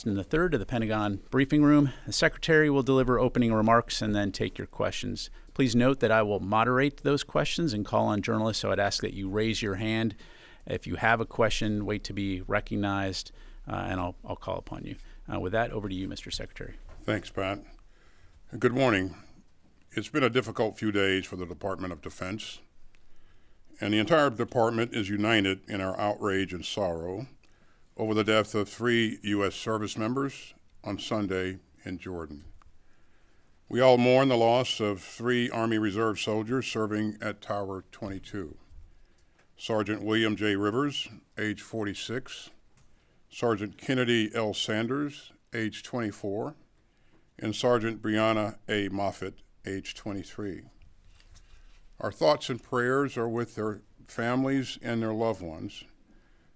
In the third of the Pentagon briefing room. The Secretary will deliver opening remarks and then take your questions. Please note that I will moderate those questions and call on journalists, so I'd ask that you raise your hand. If you have a question, wait to be recognized, and I'll call upon you. With that, over to you, Mr. Secretary. Thanks, Pat. Good morning. It's been a difficult few days for the Department of Defense, and the entire department is united in our outrage and sorrow over the death of 3 U.S. service members on Sunday in Jordan. We all mourn the loss of 3 Army Reserve soldiers serving at Tower 22. Sergeant William J. Rivers, age 46, Sergeant Kennedy L. Sanders, age 24, and Sergeant Brianna A. Moffitt, age 23. Our thoughts and prayers are with their families and their loved ones,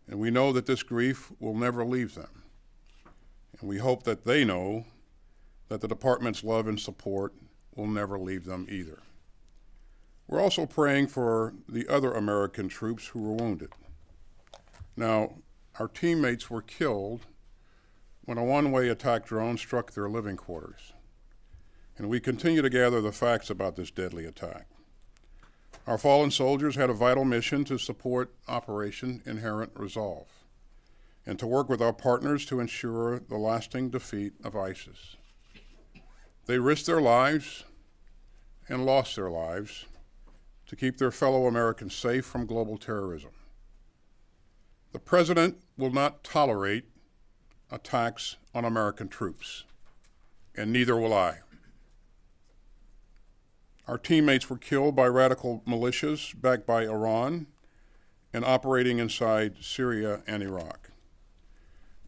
and we know that this grief will never leave them. And we hope that they know that the department's love and support will never leave them either. We're also praying for the other American troops who were wounded. Now, our teammates were killed when a one-way attack drone struck their living quarters. And we continue to gather the facts about this deadly attack. Our fallen soldiers had a vital mission to support Operation Inherent Resolve and to work with our partners to ensure the lasting defeat of ISIS. They risked their lives and lost their lives to keep their fellow Americans safe from global terrorism. The President will not tolerate attacks on American troops, and neither will I. Our teammates were killed by radical militias backed by Iran and operating inside Syria and Iraq.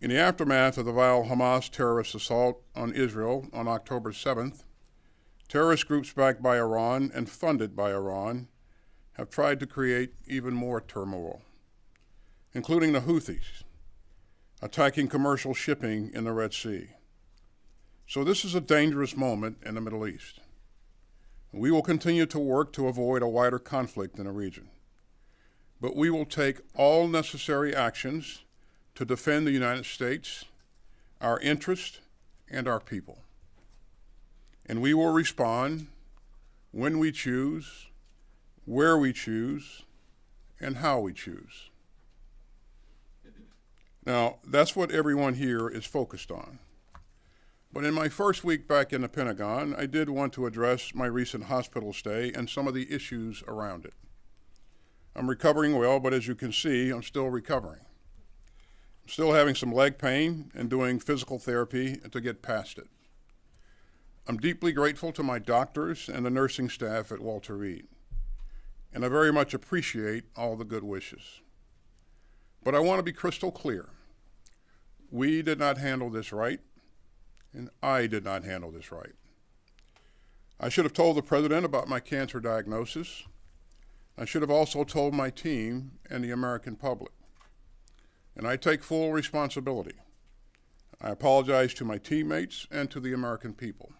In the aftermath of the vile Hamas terrorist assault on Israel on October 7th, terrorist groups backed by Iran and funded by Iran have tried to create even more turmoil, including the Houthis attacking commercial shipping in the Red Sea. So this is a dangerous moment in the Middle East. We will continue to work to avoid a wider conflict in the region, but we will take all necessary actions to defend the United States, our interests, and our people. And we will respond when we choose, where we choose, and how we choose. Now, that's what everyone here is focused on. But in my first week back in the Pentagon, I did want to address my recent hospital stay and some of the issues around it. I'm recovering well, but as you can see, I'm still recovering. I'm still having some leg pain and doing physical therapy to get past it. I'm deeply grateful to my doctors and the nursing staff at Walter Reed, and I very much appreciate all the good wishes. But I want to be crystal clear. We did not handle this right, and I did not handle this right. I should have told the President about my cancer diagnosis. I should have also told my team and the American public. And I take full responsibility. I apologize to my teammates and to the American people.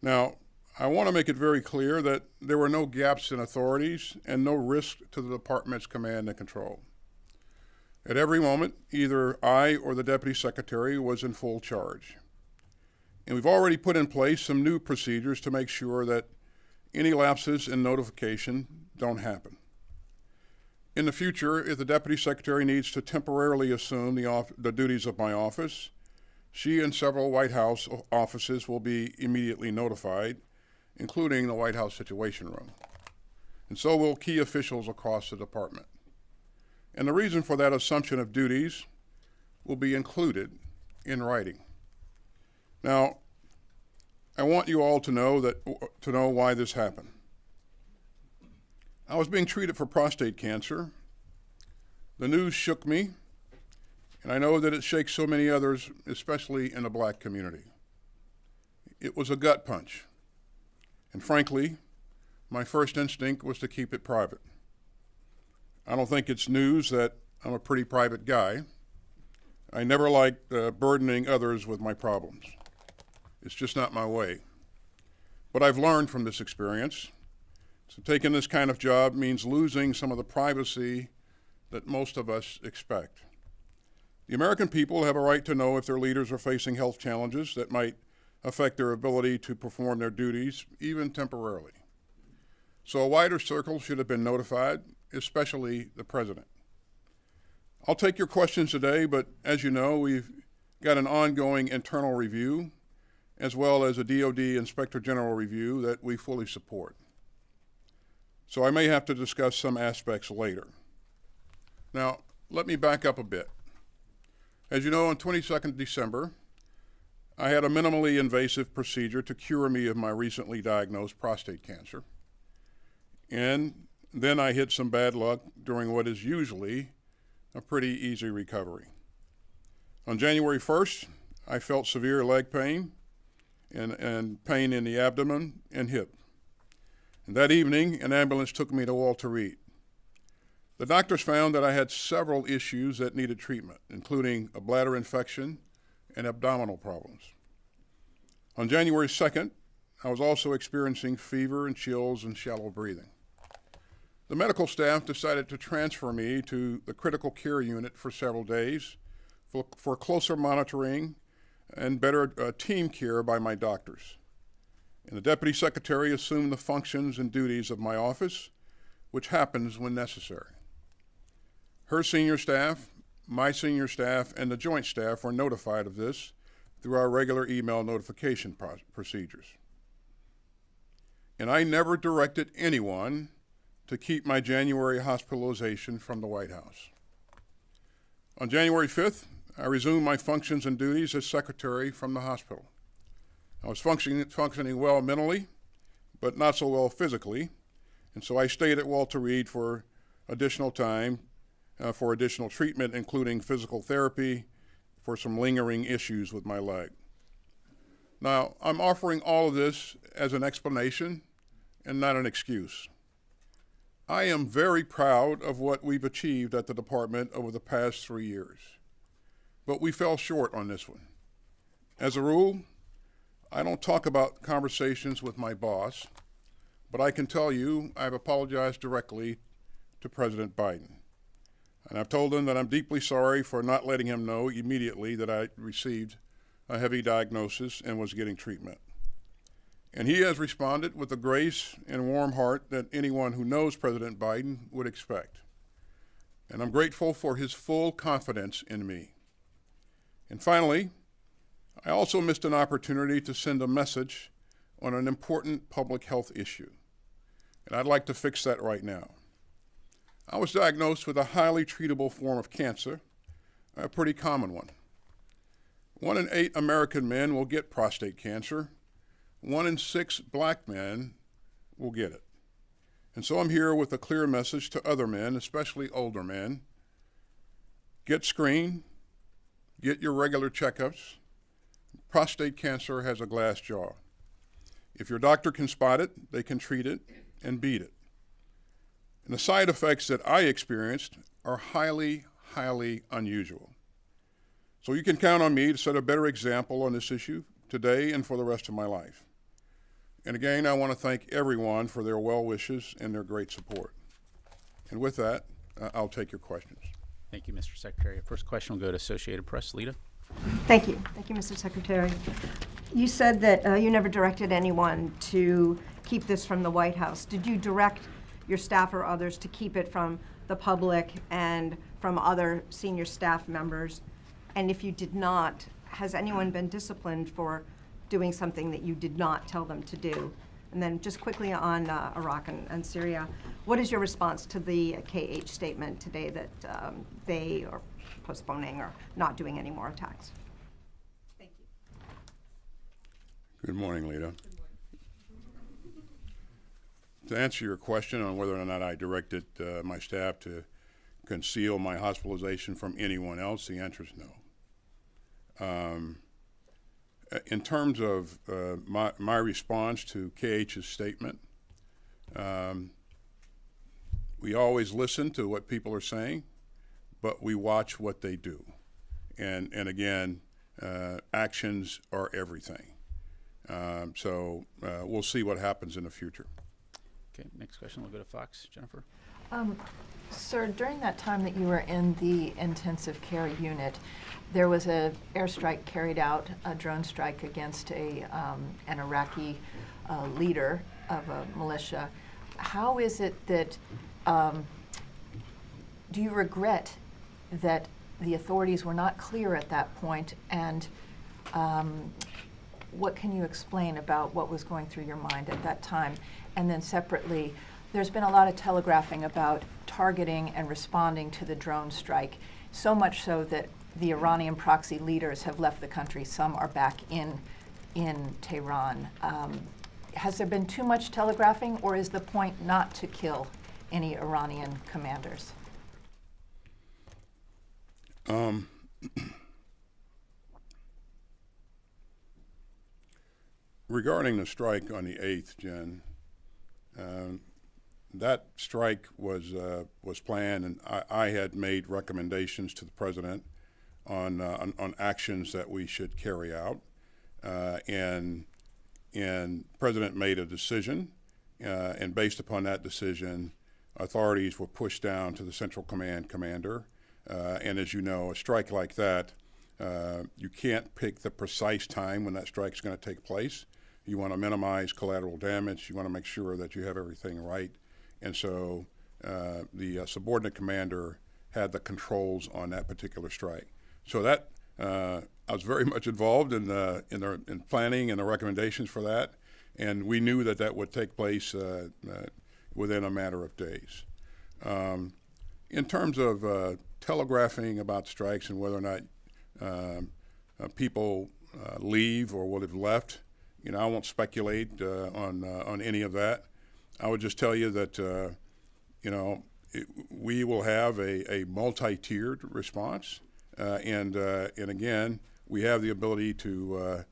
Now, I want to make it very clear that there were no gaps in authorities and no risk to the department's command and control. At every moment, either I or the Deputy Secretary was in full charge. And we've already put in place some new procedures to make sure that any lapses in notification don't happen. In the future, if the Deputy Secretary needs to temporarily assume the duties of my office, she and several White House offices will be immediately notified, including the White House Situation Room. And so will key officials across the department. And the reason for that assumption of duties will be included in writing. Now, I want you all to know why this happened. I was being treated for prostate cancer. The news shook me, and I know that it shakes so many others, especially in the Black community. It was a gut punch. And frankly, my first instinct was to keep it private. I don't think it's news that I'm a pretty private guy. I never liked burdening others with my problems. It's just not my way. But I've learned from this experience. So taking this kind of job means losing some of the privacy that most of us expect. The American people have a right to know if their leaders are facing health challenges that might affect their ability to perform their duties, even temporarily. So a wider circle should have been notified, especially the president. I'll take your questions today, but as you know, we've got an ongoing internal review, as well as a DoD Inspector General review that we fully support. So I may have to discuss some aspects later. Now, let me back up a bit. As you know, on 22nd December, I had a minimally invasive procedure to cure me of my recently diagnosed prostate cancer. And then I hit some bad luck during what is usually a pretty easy recovery. On January 1st, I felt severe leg pain and pain in the abdomen and hip. And that evening, an ambulance took me to Walter Reed. The doctors found that I had several issues that needed treatment, including a bladder infection and abdominal problems. On January 2nd, I was also experiencing fever and chills and shallow breathing. The medical staff decided to transfer me to the critical care unit for several days for closer monitoring and better team care by my doctors. And the deputy secretary assumed the functions and duties of my office, which happens when necessary. Her senior staff, my senior staff, and the joint staff were notified of this through our regular email notification procedures. And I never directed anyone to keep my January hospitalization from the White House. On January 5th, I resumed my functions and duties as secretary from the hospital. I was functioning well mentally, but not so well physically, and so I stayed at Walter Reed for additional time for additional treatment, including physical therapy for some lingering issues with my leg. Now, I'm offering all of this as an explanation and not an excuse. I am very proud of what we've achieved at the department over the past 3 years, but we fell short on this one. As a rule, I don't talk about conversations with my boss, but I can tell you I've apologized directly to President Biden. And I've told him that I'm deeply sorry for not letting him know immediately that I received a heavy diagnosis and was getting treatment. And he has responded with the grace and warm heart that anyone who knows President Biden would expect. And I'm grateful for his full confidence in me. And finally, I also missed an opportunity to send a message on an important public health issue. And I'd like to fix that right now. I was diagnosed with a highly treatable form of cancer, a pretty common one. 1 in 8 American men will get prostate cancer. 1 in 6 black men will get it. And so I'm here with a clear message to other men, especially older men. Get screened, get your regular checkups. Prostate cancer has a glass jaw. If your doctor can spot it, they can treat it and beat it. And the side effects that I experienced are highly, highly unusual. So you can count on me to set a better example on this issue today and for the rest of my life. And again, I want to thank everyone for their well wishes and their great support. And with that, I'll take your questions. Thank you, Mr. Secretary. First question will go to Associated Press. Lita. Thank you. Thank you, Mr. Secretary. You said that you never directed anyone to keep this from the White House. Did you direct your staff or others to keep it from the public and from other senior staff members? And if you did not, has anyone been disciplined for doing something that you did not tell them to do? And then just quickly on Iraq and Syria, what is your response to the KH statement today that they are postponing or not doing any more attacks? Thank you. Good morning, Lita. To answer your question on whether or not I directed my staff to conceal my hospitalization from anyone else, the answer is no. In terms of my response to KH's statement, we always listen to what people are saying, but we watch what they do. And again, actions are everything. So we'll see what happens in the future. Okay, next question will go to Fox. Jennifer. Sir, during that time that you were in the intensive care unit, there was an airstrike carried out, a drone strike against an Iraqi leader of a militia. How is it that, do you regret that the authorities were not clear at that point, and what can you explain about what was going through your mind at that time? And then separately, there's been a lot of telegraphing about targeting and responding to the drone strike, so much so that the Iranian proxy leaders have left the country. Some are back in Tehran. Has there been too much telegraphing, or is the point not to kill any Iranian commanders? Regarding the strike on the 8th, Jen, that strike was planned, and I had made recommendations to the president on actions that we should carry out, and President made a decision, and based upon that decision, authorities were pushed down to the Central Command commander, and as you know, a strike like that, you can't pick the precise time when that strike is going to take place. You want to minimize collateral damage. You want to make sure that you have everything right. And so the subordinate commander had the controls on that particular strike. So that I was very much involved in planning and the recommendations for that, and we knew that that would take place within a matter of days. In terms of telegraphing about strikes and whether or not people leave or would have left, I won't speculate on any of that. I would just tell you that we will have a multi-tiered response, and again, we have the ability to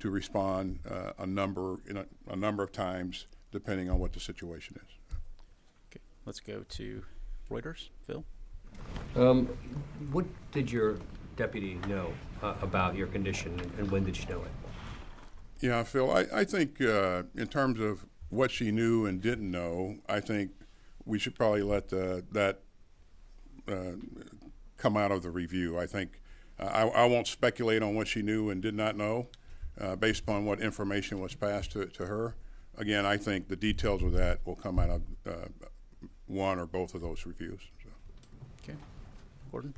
respond a number of times depending on what the situation is. Okay, let's go to Reuters. Phil? What did your deputy know about your condition, and when did she know it? Yeah, Phil, I think in terms of what she knew and didn't know, I think we should probably let that come out of the review. I think I won't speculate on what she knew and did not know based upon what information was passed to her. Again, I think the details of that will come out of one or both of those reviews. So. Okay. Gordon?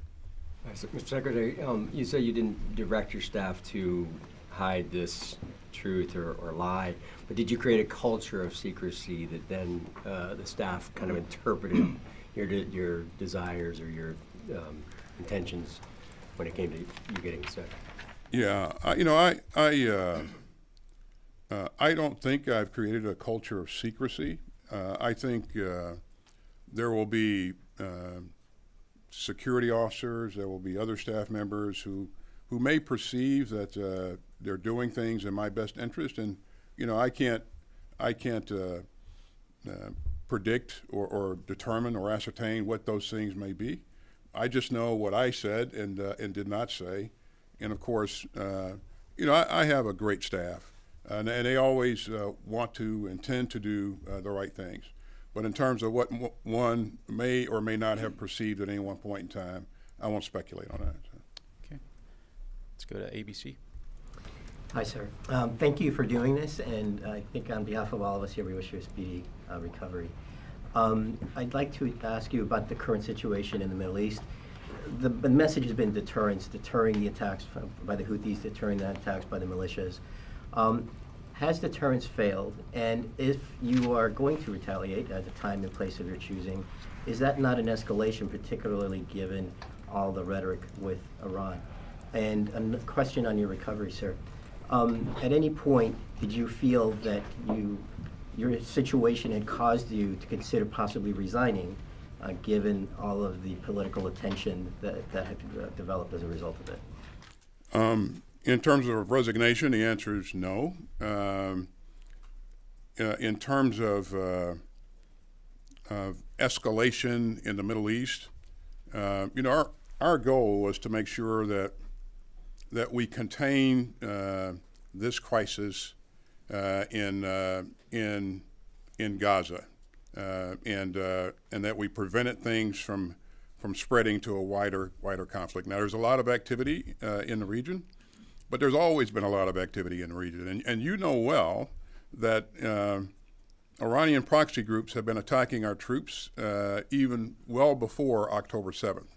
Mr. Secretary, you say you didn't direct your staff to hide this truth or lie, but did you create a culture of secrecy that then the staff kind of interpreted your desires or your intentions when it came to you getting sick? Yeah, I don't think I've created a culture of secrecy. I think there will be security officers, there will be other staff members who may perceive that they're doing things in my best interest, and I can't predict or determine or ascertain what those things may be. I just know what I said and did not say, and of course, I have a great staff, and they always want to intend to do the right things. But in terms of what one may or may not have perceived at any one point in time, I won't speculate on that. So. Okay. Let's go to ABC. Hi, sir. Thank you for doing this, and I think on behalf of all of us here, we wish you a speedy recovery. I'd like to ask you about the current situation in the Middle East. The message has been deterrence, deterring the attacks by the Houthis, deterring the attacks by the militias. Has deterrence failed? And if you are going to retaliate at the time and place of your choosing, is that not an escalation, particularly given all the rhetoric with Iran? And a question on your recovery, sir. At any point, did you feel that your situation had caused you to consider possibly resigning, given all of the political attention that had developed as a result of it? In terms of resignation, the answer is no. In terms of escalation in the Middle East, our goal was to make sure that we contain this crisis in Gaza, and that we prevented things from spreading to a wider conflict. Now, there's a lot of activity in the region, but there's always been a lot of activity in the region. And you know well that Iranian proxy groups have been attacking our troops even well before October 7th.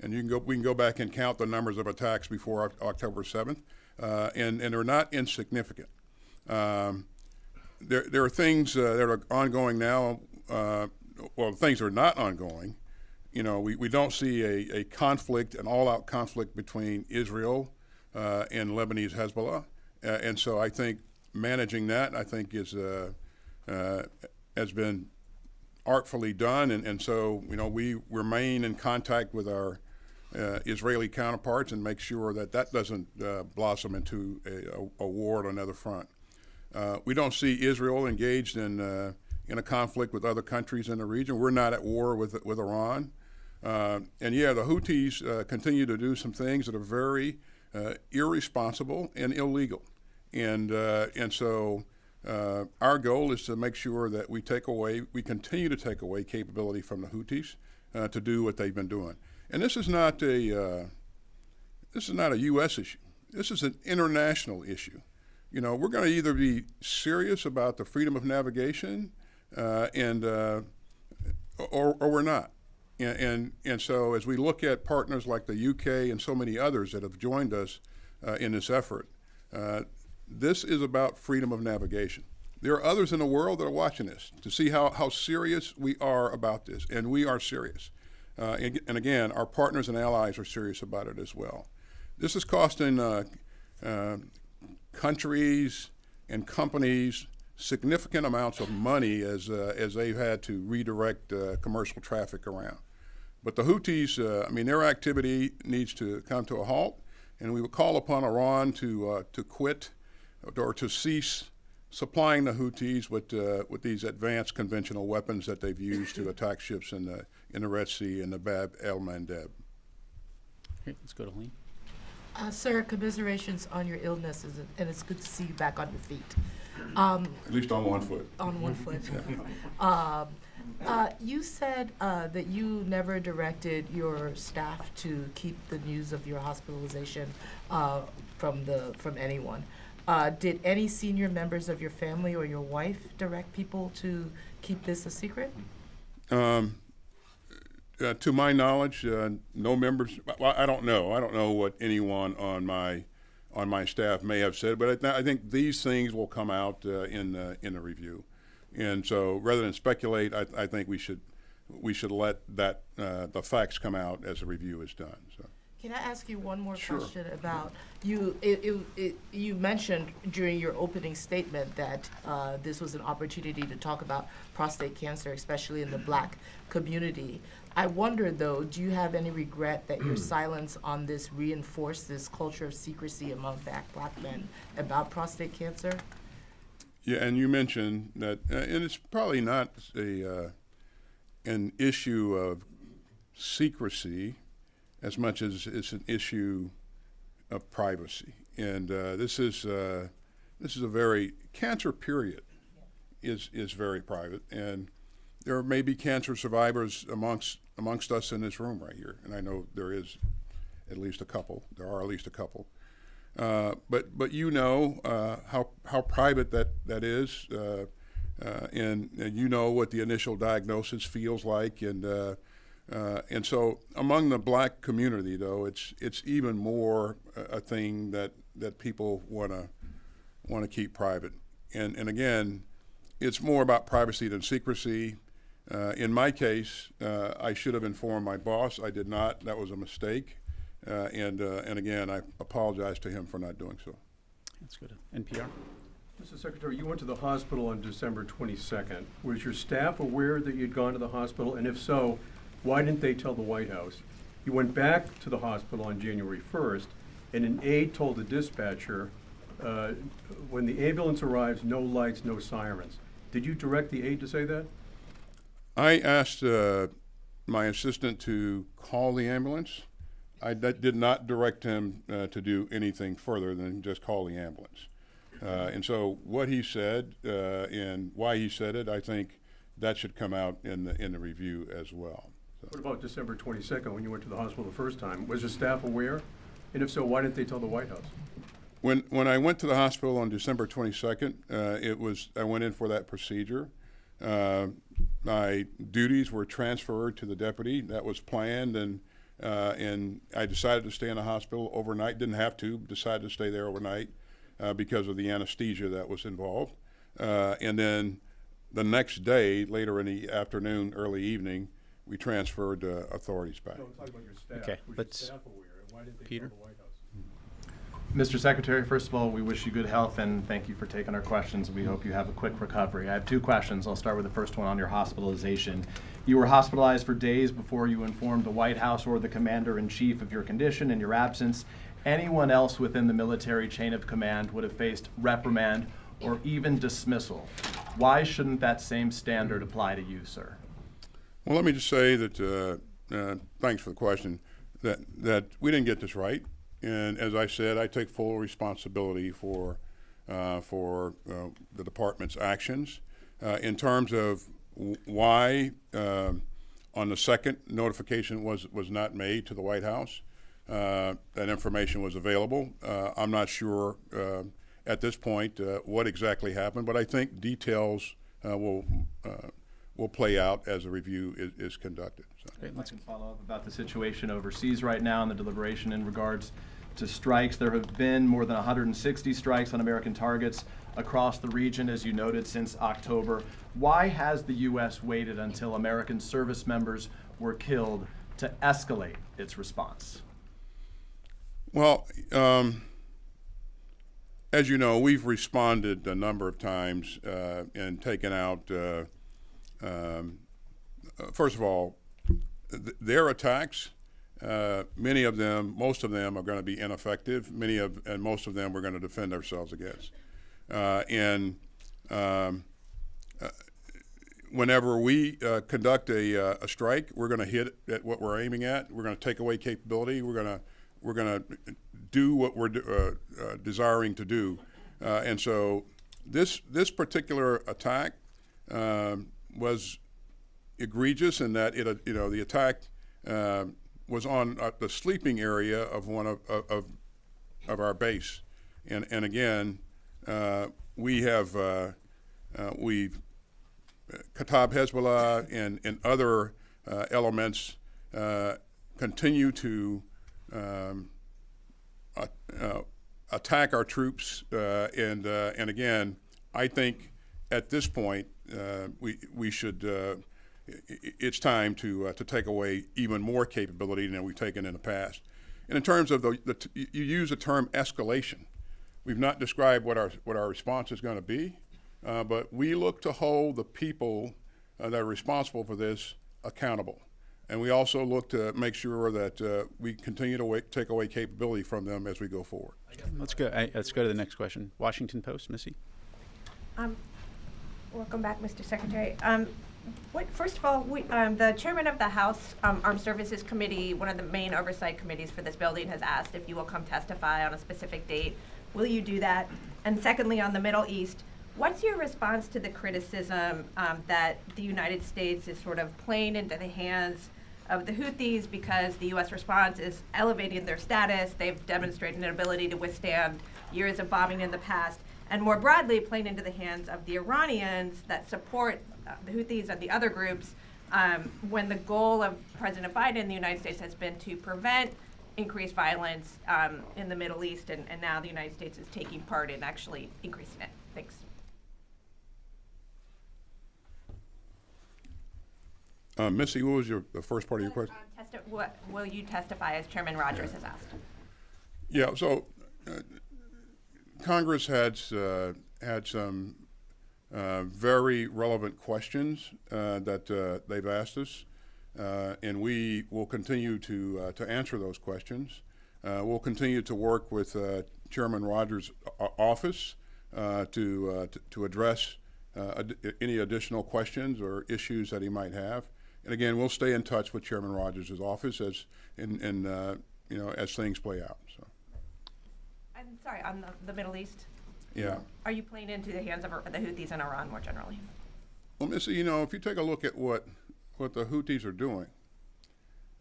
And we can go back and count the numbers of attacks before October 7th, and they're not insignificant. There are things that are ongoing now. Well, things are not ongoing. You know, we don't see a conflict, an all-out conflict between Israel and Lebanese Hezbollah, and so I think managing that, I think, has been artfully done, and so we remain in contact with our Israeli counterparts and make sure that doesn't blossom into a war on another front. We don't see Israel engaged in a conflict with other countries in the region. We're not at war with Iran. And yeah, the Houthis continue to do some things that are very irresponsible and illegal. And so our goal is to make sure that we continue to take away capability from the Houthis to do what they've been doing. And this is not a U.S. issue. This is an international issue. We're going to either be serious about the freedom of navigation, or we're not. And so as we look at partners like the UK and so many others that have joined us in this effort, this is about freedom of navigation. There are others in the world that are watching this to see how serious we are about this, and we are serious. And again, our partners and allies are serious about it as well. This is costing countries and companies significant amounts of money as they've had to redirect commercial traffic around. But the Houthis, their activity needs to come to a halt, and we would call upon Iran to quit or to cease supplying the Houthis with these advanced conventional weapons that they've used to attack ships in the Red Sea and the Bab el-Mandeb. Okay, let's go to Helene. Sir, commiserations on your illness, and it's good to see you back on your feet. At least on one foot. On one foot. You said that you never directed your staff to keep the news of your hospitalization from anyone. Did any senior members of your family or your wife direct people to keep this a secret? To my knowledge, no members. Well, I don't know. I don't know what anyone on my staff may have said, but I think these things will come out in the review. And so, rather than speculate, I think we should let the facts come out as the review is done. So. Can I ask you one more Sure. question about you? You mentioned during your opening statement that this was an opportunity to talk about prostate cancer, especially in the Black community. I wonder, though, do you have any regret that your silence on this reinforced this culture of secrecy among Black men about prostate cancer? Yeah, and you mentioned that, and it's probably not an issue of secrecy as much as it's an issue of privacy. And this is a very cancer period is very private, and there may be cancer survivors amongst us in this room right here, and I know there is at least a couple. There are at least a couple. But you know how private that is, and you know what the initial diagnosis feels like, and so among the Black community, though, it's even more a thing that people want to keep private, and again, it's more about privacy than secrecy. In my case, I should have informed my boss. I did not. That was a mistake. And again, I apologize to him for not doing so. Let's go to NPR. Mr. Secretary, you went to the hospital on December 22nd. Was your staff aware that you'd gone to the hospital? And if so, why didn't they tell the White House? You went back to the hospital on January 1st, and an aide told the dispatcher, when the ambulance arrives, no lights, no sirens. Did you direct the aide to say that? I asked my assistant to call the ambulance. I did not direct him to do anything further than just call the ambulance. And so what he said and why he said it, I think that should come out in the review as well. So. What about December 22nd, when you went to the hospital the first time? Was your staff aware? And if so, why didn't they tell the White House? When I went to the hospital on December 22nd, I went in for that procedure. My duties were transferred to the deputy. That was planned, and I decided to stay in the hospital overnight. Didn't have to. Decided to stay there overnight because of the anesthesia that was involved. And then the next day, later in the afternoon, early evening, we transferred authorities back. No, I'm talking about your staff. Okay, Was let's- your staff aware? And why didn't they Peter? tell the White House? Mr. Secretary, first of all, we wish you good health and thank you for taking our questions. We hope you have a quick recovery. I have two questions. I'll start with the first one on your hospitalization. You were hospitalized for days before you informed the White House or the Commander-in-Chief of your condition and your absence. Anyone else within the military chain of command would have faced reprimand or even dismissal. Why shouldn't that same standard apply to you, sir? Well, let me just say that, thanks for the question, that we didn't get this right. And as I said, I take full responsibility for the department's actions. In terms of why on the second notification was not made to the White House, that information was available. I'm not sure at this point what exactly happened, but I think details will play out as the review is conducted. So. Okay, I can follow up about the situation overseas right now and the deliberation in regards to strikes. There have been more than 160 strikes on American targets across the region, as you noted, since October. Why has the U.S. waited until American service members were killed to escalate its response? Well, as you know, we've responded a number of times and taken out, first of all, their attacks. Many of them, most of them, are going to be ineffective. And most of them we're going to defend ourselves against. Whenever we conduct a strike, we're going to hit at what we're aiming at. We're going to take away capability. We're going to do what we're desiring to do. And so this particular attack was egregious in that the attack was on the sleeping area of one of our base, and again we've Katab Hezbollah and other elements continue to attack our troops, and again, I think at this point we should. It's time to take away even more capability than we've taken in the past. And in terms of you use the term escalation. We've not described what our response is going to be, but we look to hold the people that are responsible for this accountable. And we also look to make sure that we continue to take away capability from them as we go forward. Let's go to the next question. Washington Post, Missy. Welcome back, Mr. Secretary. First of all, the chairman of the House Armed Services Committee, one of the main oversight committees for this building, has asked if you will come testify on a specific date. Will you do that? And secondly, on the Middle East, what's your response to the criticism that the United States is sort of playing into the hands of the Houthis because the U.S. response is elevating their status? They've demonstrated an ability to withstand years of bombing in the past. And more broadly, playing into the hands of the Iranians that support the Houthis and the other groups, when the goal of President Biden in the United States has been to prevent increased violence in the Middle East, and now the United States is taking part in actually increasing it. Thanks. Missy, what was the first part of your question? What will you testify, as Chairman Rogers has asked? Yeah, so Congress had some very relevant questions that they've asked us, and we will continue to answer those questions. We'll continue to work with Chairman Rogers' office to address any additional questions or issues that he might have. And again, we'll stay in touch with Chairman Rogers' office as things play out. So. I'm sorry, on the Middle East? Yeah. Are you playing into the hands of the Houthis and Iran more generally? Well, Missy, you know, if you take a look at what the Houthis are doing,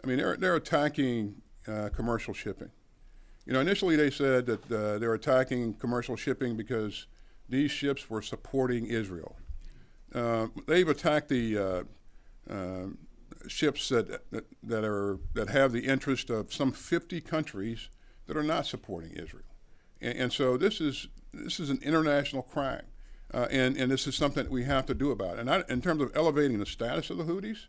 I mean, they're attacking commercial shipping. You know, initially they said that they're attacking commercial shipping because these ships were supporting Israel. They've attacked the ships that have the interest of some 50 countries that are not supporting Israel, and so this is an international crime, and this is something that we have to do about it. And in terms of elevating the status of the Houthis,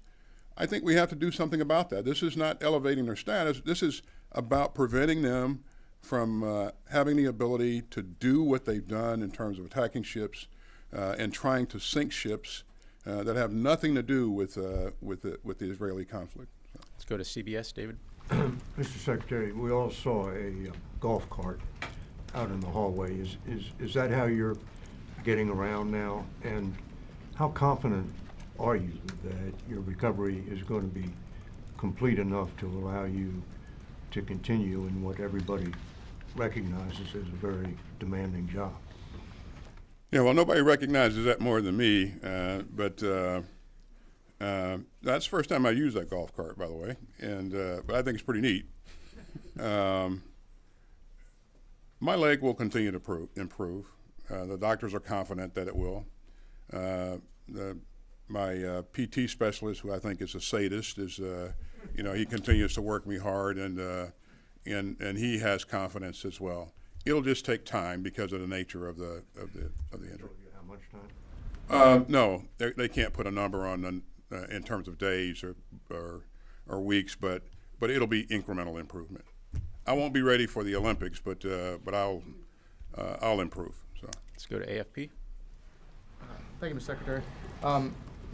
I think we have to do something about that. This is not elevating their status. This is about preventing them from having the ability to do what they've done in terms of attacking ships and trying to sink ships that have nothing to do with the Israeli conflict. Let's go to CBS, David. Mr. Secretary, we all saw a golf cart out in the hallway. Is that how you're getting around now? And how confident are you that your recovery is going to be complete enough to allow you to continue in what everybody recognizes as a very demanding job? Yeah, well, nobody recognizes that more than me, but that's the first time I used that golf cart, by the way, and but I think it's pretty neat. My leg will continue to improve. The doctors are confident that it will. My PT specialist, who I think is a sadist, is he continues to work me hard, and he has confidence as well. It'll just take time because of the nature of the injury. How much time? No, they can't put a number on in terms of days or weeks, but it'll be incremental improvement. I won't be ready for the Olympics, but I'll improve. So let's go to AFP. Thank you, Mr. Secretary.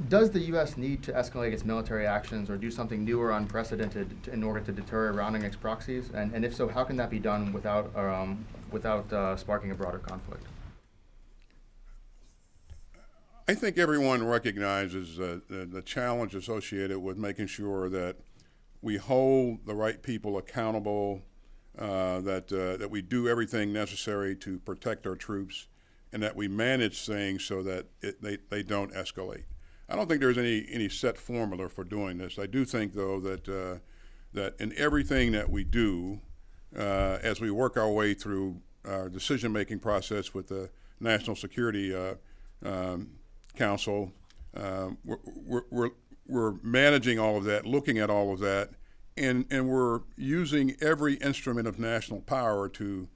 Does the U.S. need to escalate its military actions or do something new or unprecedented in order to deter Iran and its proxies? And if so, how can that be done without sparking a broader conflict? I think everyone recognizes the challenge associated with making sure that we hold the right people accountable, that we do everything necessary to protect our troops, and that we manage things so that they don't escalate. I don't think there's any set formula for doing this. I do think, though, that in everything that we do, as we work our way through our decision-making process with the National Security Council, we're managing all of that, looking at all of that, and we're using every instrument of national power to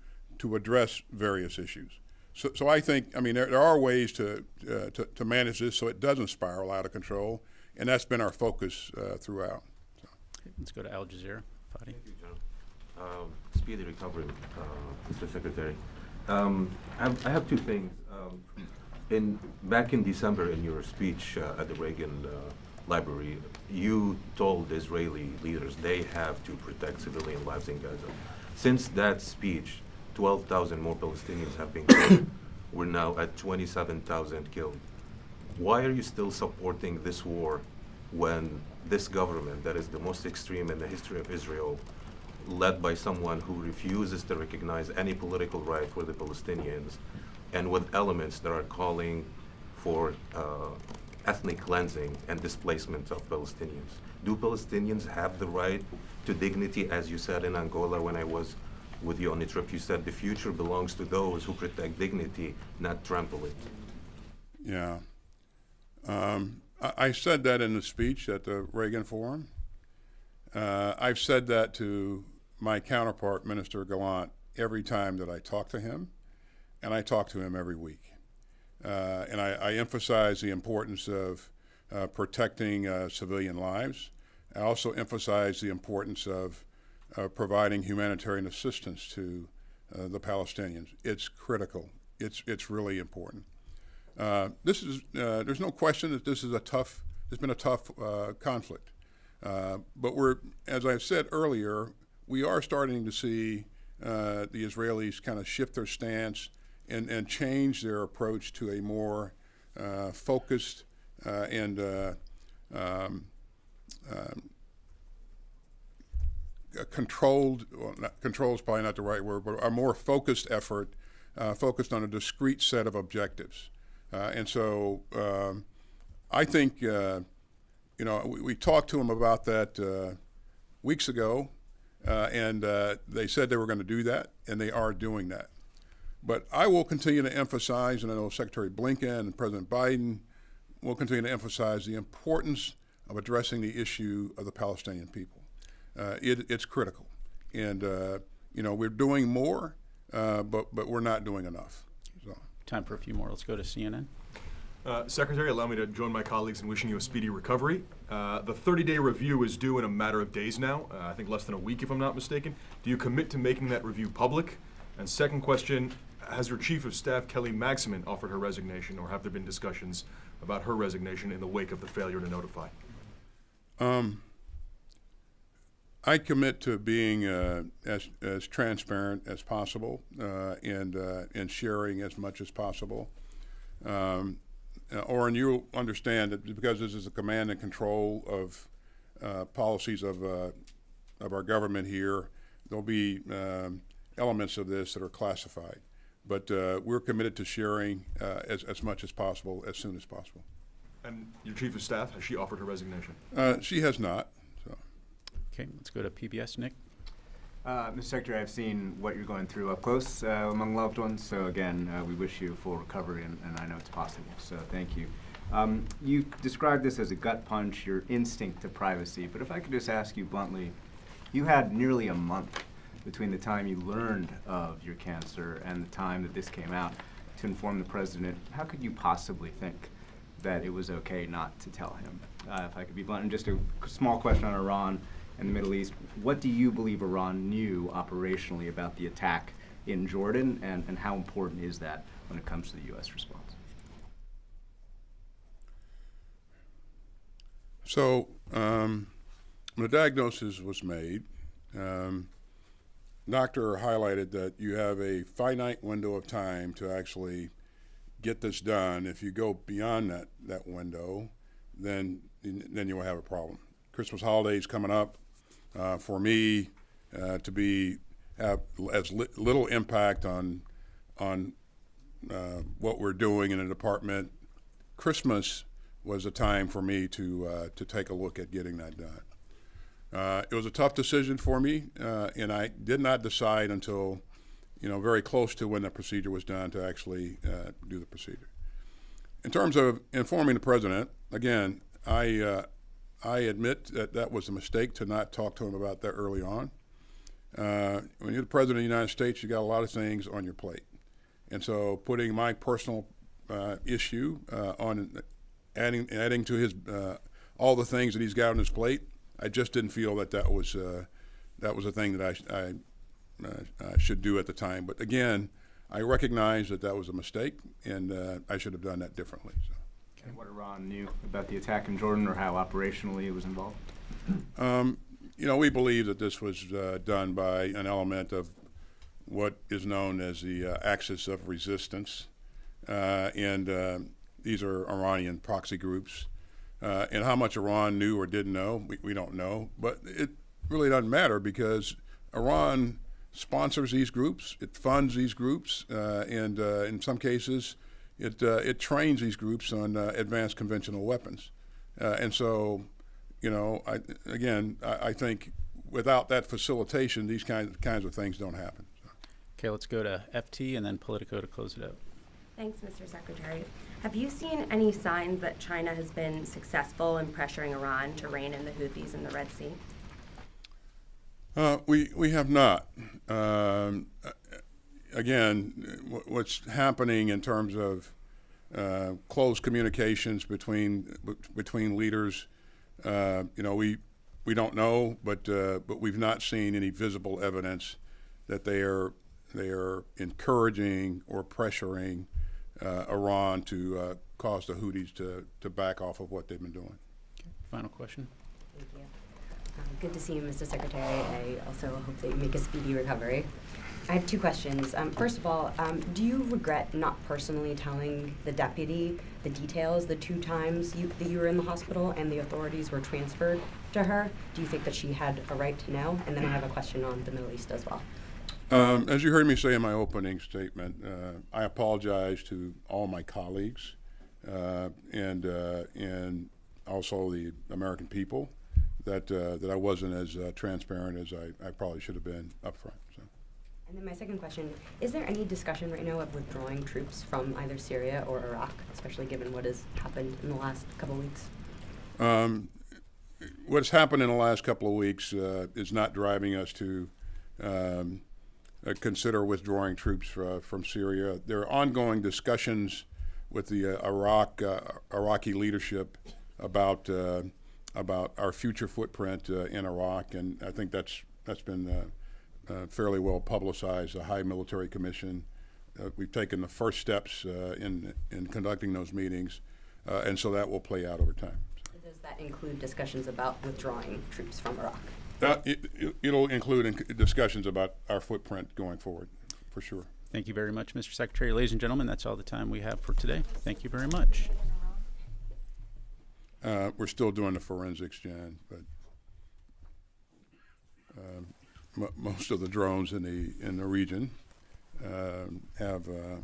address various issues. So I think, there are ways to manage this so it doesn't spiral out of control, and that's been our focus throughout. So. Let's go to Al Jazeera. Fadi. Thank you, John. Speedy recovery, Mr. Secretary. I have two things. Back in December, in your speech at the Reagan Library, you told Israeli leaders they have to protect civilian lives in Gaza. Since that speech, 12,000 more Palestinians have been killed. We're now at 27,000 killed. Why are you still supporting this war when this government, that is the most extreme in the history of Israel, led by someone who refuses to recognize any political right for the Palestinians, and with elements that are calling for ethnic cleansing and displacement of Palestinians? Do Palestinians have the right to dignity? As you said in Angola when I was with you on the trip, you said the future belongs to those who protect dignity, not trample it. Yeah. I said that in the speech at the Reagan Forum. I've said that to my counterpart, Minister Gallant, every time that I talk to him, and I talk to him every week. And I emphasize the importance of protecting civilian lives. I also emphasize the importance of providing humanitarian assistance to the Palestinians. It's critical. It's really important. There's no question that it's been a tough conflict. But as I've said earlier, we are starting to see the Israelis kind of shift their stance and change their approach to a more focused and controlled, control is probably not the right word, but a more focused effort, focused on a discrete set of objectives. And so I think, we talked to him about that weeks ago, and they said they were going to do that, and they are doing that. But I will continue to emphasize, and I know Secretary Blinken and President Biden will continue to emphasize the importance of addressing the issue of the Palestinian people. It's critical. And, we're doing more, but we're not doing enough. So. Time for a few more. Let's go to CNN. Secretary, allow me to join my colleagues in wishing you a speedy recovery. The 30-day review is due in a matter of days now, I think less than a week if I'm not mistaken. Do you commit to making that review public? And second question, has your Chief of Staff, Kelly Magsamen, offered her resignation, or have there been discussions about her resignation in the wake of the failure to notify? I commit to being as transparent as possible and sharing as much as possible. Oren, you'll understand that because this is a command and control of policies of our government here, there'll be elements of this that are classified. But we're committed to sharing as much as possible, as soon as possible. And your Chief of Staff, has she offered her resignation? She has not. So. Okay, let's go to PBS. Nick. Mr. Secretary, I've seen what you're going through up close among loved ones, so again, we wish you full recovery, and I know it's possible, so thank you. You described this as a gut punch, your instinct to privacy, but if I could just ask you bluntly, you had nearly a month between the time you learned of your cancer and the time that this came out to inform the President. How could you possibly think that it was okay not to tell him? If I could be blunt, and just a small question on Iran and the Middle East, what do you believe Iran knew operationally about the attack in Jordan, and how important is that when it comes to the U.S. response? So, when the diagnosis was made, doctor highlighted that you have a finite window of time to actually get this done. If you go beyond that window, then you will have a problem. Christmas holidays coming up. For me, to have as little impact on what we're doing in the department, Christmas was a time for me to take a look at getting that done. It was a tough decision for me, and I did not decide until very close to when the procedure was done to actually do the procedure. In terms of informing the President, again, I admit that was a mistake to not talk to him about that early on. When you're the President of the United States, you got a lot of things on your plate. And so putting my personal issue on adding to his all the things that he's got on his plate, I just didn't feel that was a thing that I should do at the time. But again, I recognize that was a mistake, and I should have done that differently. So. And what Iran knew about the attack in Jordan, or how operationally it was involved? We believe that this was done by an element of what is known as the axis of resistance, and these are Iranian proxy groups. And how much Iran knew or didn't know, we don't know, but it really doesn't matter because Iran sponsors these groups, it funds these groups, and in some cases, it trains these groups on advanced conventional weapons. And so, I think without that facilitation, these kinds of things don't happen. So. Okay, let's go to FT and then Politico to close it out. Thanks, Mr. Secretary. Have you seen any signs that China has been successful in pressuring Iran to rein in the Houthis in the Red Sea? We have not. Again, what's happening in terms of close communications between leaders, we don't know, but we've not seen any visible evidence that they are encouraging or pressuring Iran to cause the Houthis to back off of what they've been doing. Okay. Final question. Thank you. Good to see you, Mr. Secretary. I also hope that you make a speedy recovery. I have two questions. First of all, do you regret not personally telling the deputy the details the 2 times that you were in the hospital and the authorities were transferred to her? Do you think that she had a right to know? And then I have a question on the Middle East as well. As you heard me say in my opening statement, I apologize to all my colleagues and also the American people, that I wasn't as transparent as I probably should have been up front. So. And then my second question, is there any discussion right now of withdrawing troops from either Syria or Iraq, especially given what has happened in the last couple of weeks? What's happened in the last couple of weeks is not driving us to consider withdrawing troops from Syria. There are ongoing discussions with the Iraqi leadership about our future footprint in Iraq, and I think that's been fairly well publicized. The High Military Commission, we've taken the first steps in conducting those meetings, and so that will play out over time. Does that include discussions about withdrawing troops from Iraq? It'll include discussions about our footprint going forward, for sure. Thank you very much, Mr. Secretary. Ladies and gentlemen, that's all the time we have for today. Thank you very much. We're still doing the forensics, Jan, but most of the drones in the region have a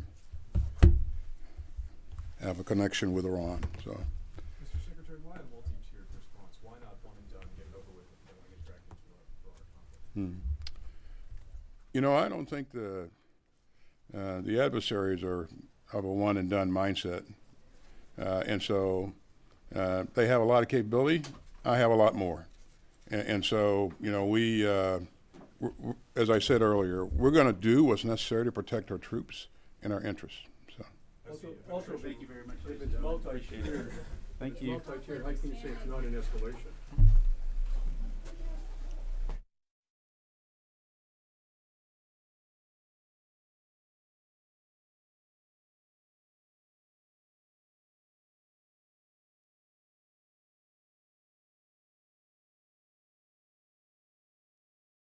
connection with Iran. So. Mr. Secretary, why a multi-tiered response? Why not one and done, get it over with, and don't get dragged into a broader conflict? You know, I don't think the adversaries are of a one and done mindset, and so they have a lot of capability. I have a lot more, and so you know we, as I said earlier, we're going to do what's necessary to protect our troops and our interests. So. Also, thank you very much. If it's multi-tiered, Thank you. Multi-tiered, how can you say it's not an escalation?